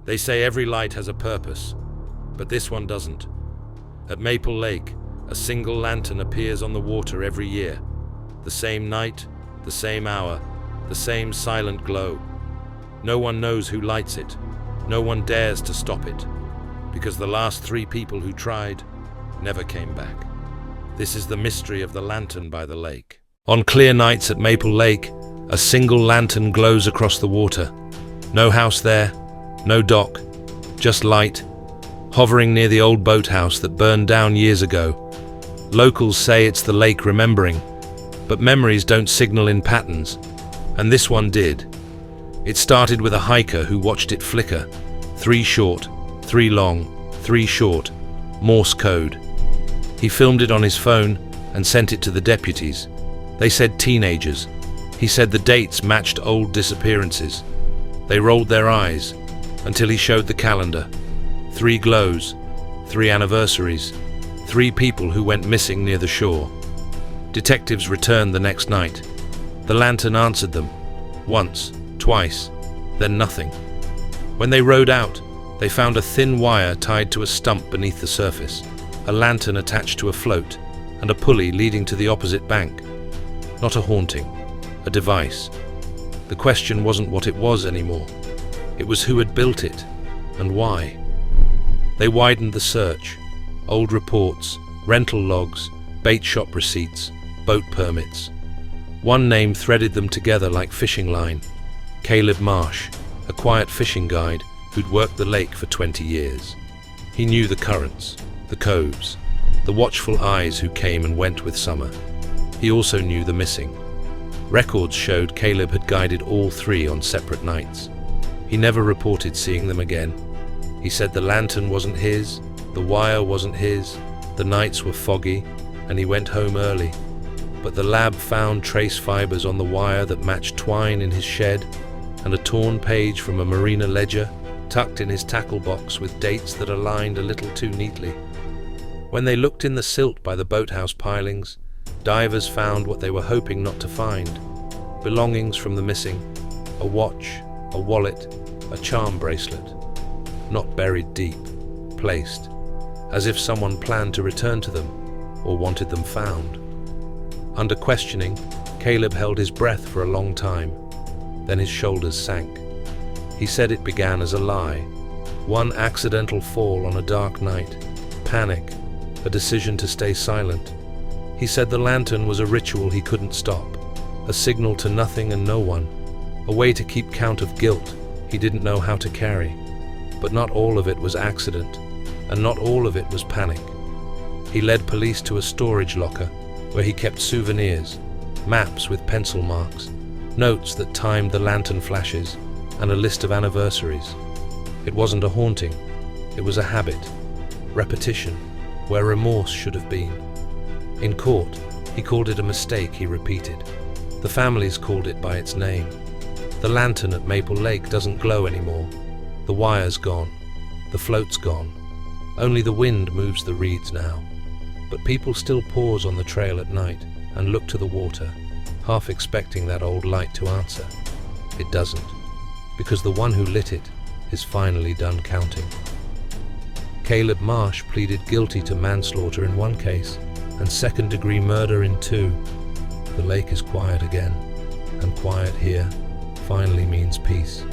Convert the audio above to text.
They say every light has a purpose, but this one doesn't. At Maple Lake, a single lantern appears on the water every year. The same night, the same hour, the same silent glow. No one knows who lights it. No one dares to stop it, because the last 3 people who tried never came back. This is the mystery of the lantern by the lake. On clear nights at Maple Lake, a single lantern glows across the water. No house there, no dock, just light, hovering near the old boathouse that burned down years ago. Locals say it's the lake remembering, but memories don't signal in patterns, and this one did. It started with a hiker who watched it flicker. 3 short, 3 long, 3 short, Morse code. He filmed it on his phone and sent it to the deputies. They said teenagers. He said the dates matched old disappearances. They rolled their eyes until he showed the calendar. 3 glows, 3 anniversaries, 3 people who went missing near the shore. Detectives returned the next night. The lantern answered them. Once, twice, then nothing. When they rowed out, they found a thin wire tied to a stump beneath the surface, a lantern attached to a float, and a pulley leading to the opposite bank. Not a haunting, a device. The question wasn't what it was anymore. It was who had built it, and why. They widened the search. Old reports, rental logs, bait shop receipts, boat permits. One name threaded them together like fishing line. Caleb Marsh, a quiet fishing guide who'd worked the lake for 20 years. He knew the currents, the coves, the watchful eyes who came and went with summer. He also knew the missing. Records showed Caleb had guided all 3 on separate nights. He never reported seeing them again. He said the lantern wasn't his, the wire wasn't his, the nights were foggy, and he went home early. But the lab found trace fibers on the wire that matched twine in his shed, and a torn page from a marina ledger tucked in his tackle box with dates that aligned a little too neatly. When they looked in the silt by the boathouse pilings, divers found what they were hoping not to find. Belongings from the missing, a watch, a wallet, a charm bracelet. Not buried deep, placed, as if someone planned to return to them or wanted them found. Under questioning, Caleb held his breath for a long time. Then his shoulders sank. He said it began as a lie. One accidental fall on a dark night, panic, a decision to stay silent. He said the lantern was a ritual he couldn't stop, a signal to nothing and no one, a way to keep count of guilt he didn't know how to carry. But not all of it was accident, and not all of it was panic. He led police to a storage locker where he kept souvenirs, maps with pencil marks, notes that timed the lantern flashes, and a list of anniversaries. It wasn't a haunting, it was a habit, repetition, where remorse should have been. In court, he called it a mistake, he repeated. The families called it by its name. The lantern at Maple Lake doesn't glow anymore. The wire's gone. The float's gone. Only the wind moves the reeds now. But people still pause on the trail at night and look to the water, half expecting that old light to answer. It doesn't, because the one who lit it is finally done counting. Caleb Marsh pleaded guilty to manslaughter in 1 case and second-degree murder in 2. The lake is quiet again, and quiet here finally means peace.